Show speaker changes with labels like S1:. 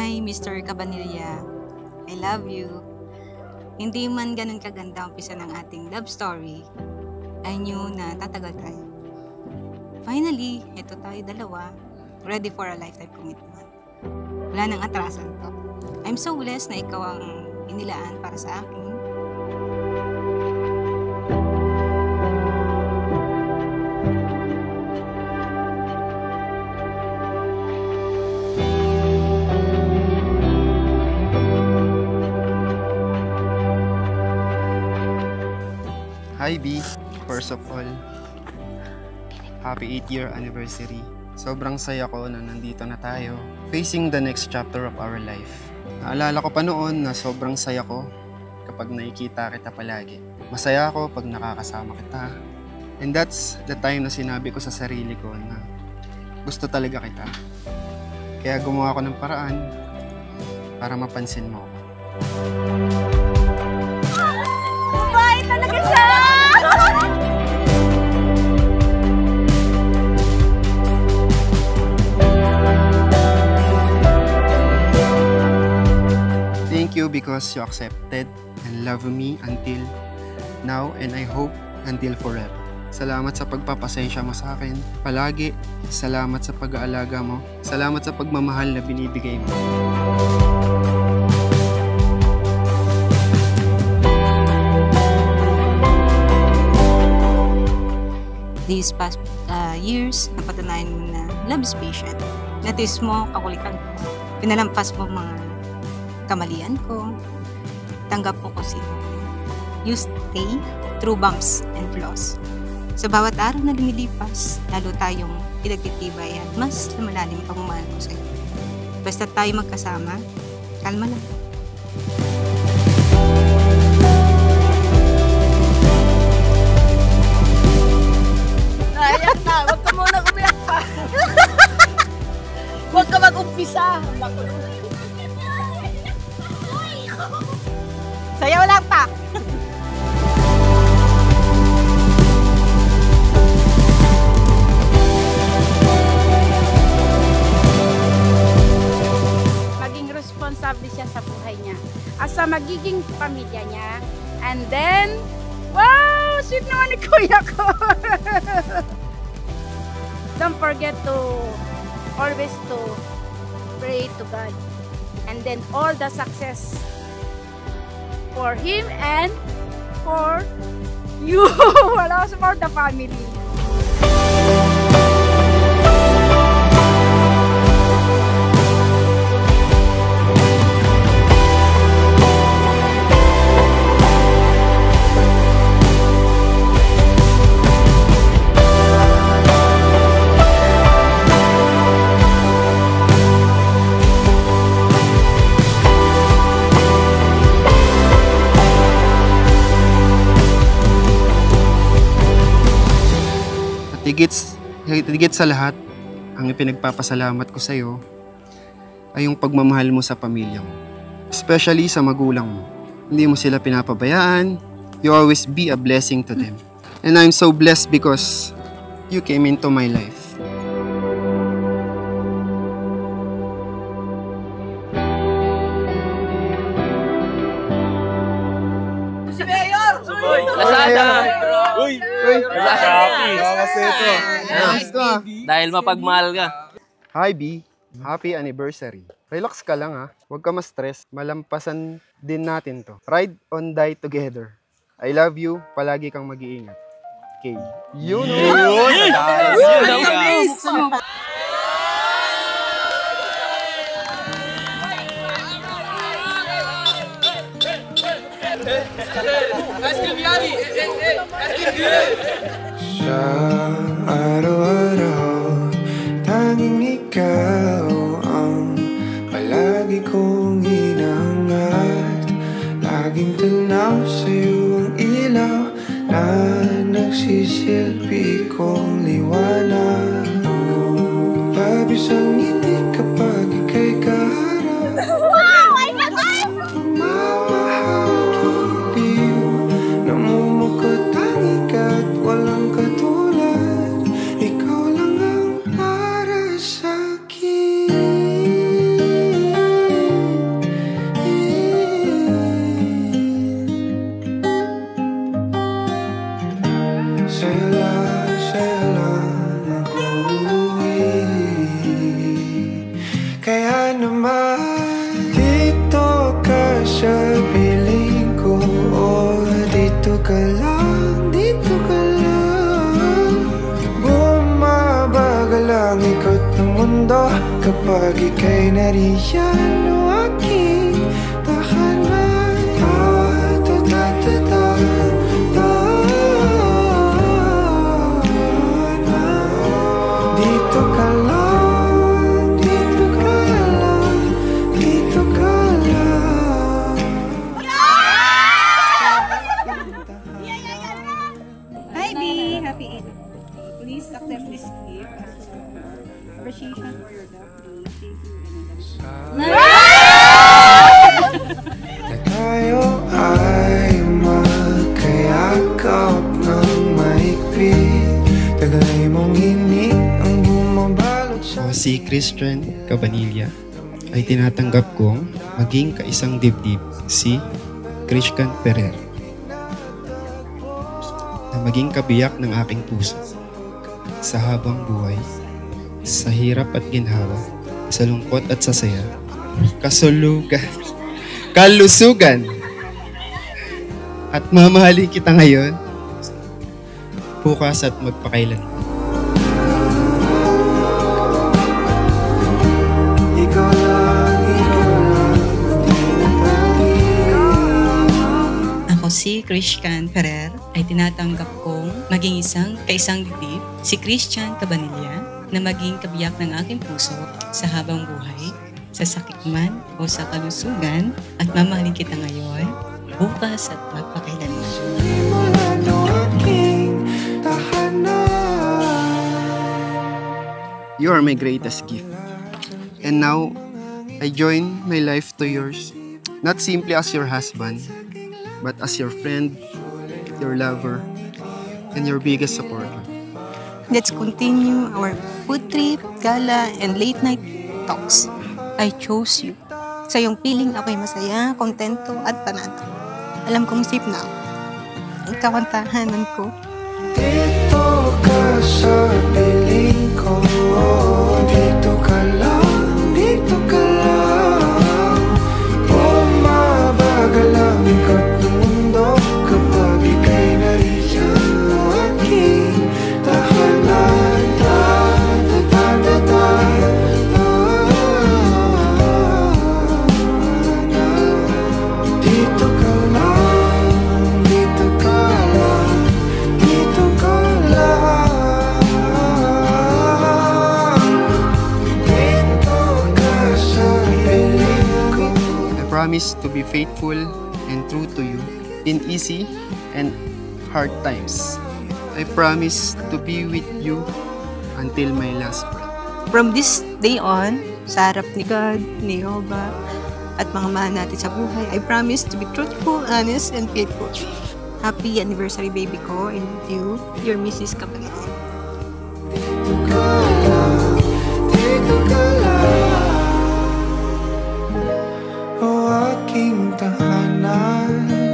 S1: Hi, Mr. Cabanilla. I love you. Hindi man ganun kaganda ang umpisa ng ating love story, I knew na tatagal tayo. Finally, eto tayo dalawa, ready for a lifetime commitment. Wala nang atrasan to. I'm so blessed na ikaw ang inilaan para sa akin.
S2: Hi B, first of all, happy 8th-year anniversary. Sobrang saya ko na nandito na tayo, facing the next chapter of our life. Naalala ko pa noon na sobrang saya ko kapag nakikita kita palagi. Masaya ako pag nakakasama kita. And that's the time na sinabi ko sa sarili ko na gusto talaga kita. Kaya gumawa ko ng paraan para mapansin mo ako.
S3: Babae talaga siya!
S2: Thank you because you accepted and love me until now and I hope until forever. Salamat sa pagpapasensya mo sa akin. Palagi, salamat sa pag-aalaga mo. Salamat sa pagmamahal na binibigay mo.
S1: These past years, napatunayan mo na love is patient. Natis mo, kakulitan ko. Pinalampas mo mga kamalian ko. Tanggap mo ko sino. You stay through bumps and flaws. Sa bawat araw na lumilipas, lalo tayong pinagtitibay at mas lumalalim pang mahal ko sa'yo. Basta tayo magkasama, kalma lang.
S3: Naiyak na, huwag ka muna umiyak pa. Huwag ka mag-umpisa. Sayaw lang pa. Maging responsable siya sa buhay niya. At sa magiging pamilya niya. And then, wow! Sweet naman ni kuya ko! Don't forget to always to pray to God. And then all the success for him and for you. And also for the family.
S2: Higit sa lahat, ang ipinagpapasalamat ko sa iyo ay yung pagmamahal mo sa pamilya mo. Especially sa magulang mo. Hindi mo sila pinapabayaan. You always be a blessing to them. And I'm so blessed because you came into my life.
S3: Si Mayor!
S4: Lazada!
S2: Uy!
S4: Shopee!
S2: Nice to ah.
S4: Dahil mapagmahal ka.
S2: Hi B, happy anniversary. Relax ka lang ha, huwag ka ma-stress. Malampasan din natin to. Ride on die together. I love you, palagi kang mag-iingat. Okay. Yun!
S5: Sa araw-araw, tanging ikaw ang palagi kong hinahangat. Laging tanaw sa'yo ang ilaw na nagsisilbi kong liwanag. Labis ang ngiti kapag ika'y kaharap. Walang katulad, ikaw lang ang para sa'kin. Dito ka sa piling ko, oh, dito ka lang, dito ka lang. Bumabagal ang ikot ng mundo kapag ika'y nariyan, o aking tahanan. Dito ka lang, dito ka lang, dito ka lang.
S1: Hi, B. Happy Eid. Please accept this gift as appreciation for your love, B. Thank you.
S5: Na tayo ay magkayakap ng mahigpit. Taglay mong hinik ang bumabalot sa
S2: Ako si Christian Cabanilla ay tinatanggap kong maging kaisang dibdib si Christian Ferrer na maging kabiyak ng aking puso sa habang buhay, sa hirap at ginhawa, sa lungkot at sa saya, kalusugan at mamahalin kita ngayon, bukas at magpakailan.
S5: ikaw lang, di na tayo.
S6: Ako si Christian Ferrer ay tinatanggap kong maging kaisang dibdib si Christian Cabanilla na maging kabiyak ng aking puso sa habang buhay, sa sakit man o sa kalusugan at mamahalin kita ngayon, bukas at magpakailanman.
S5: Simula ng aking tahanan.
S2: You are my greatest gift. And now, I join my life to yours, not simply as your husband, but as your friend, your lover, and your biggest supporter.
S1: Let's continue our food trip, gala, and late night talks. I chose you. Sa iyong piling ako'y masaya, kontento, at panado. Alam kong safe na ako. Ikaw ang tahanan ko.
S5: Dito ka sa piling ko, oh, dito ka lang, dito ka lang. Bumabagal ang ikot ng mundo kapag ika'y nariyan, o aking tahanan. Dito ka lang, dito ka lang, dito ka lang. Dito ka sa piling ko.
S2: I promise to be faithful and true to you in easy and hard times. I promise to be with you until my last breath.
S1: From this day on, sa harap ni God, ni Jehovah, at mga mahal natin sa buhay, I promise to be truthful, honest, and faithful. Happy anniversary, baby ko, and you, your Mrs. Cabanilla.
S5: Dito ka lang, dito ka lang. O aking tahanan.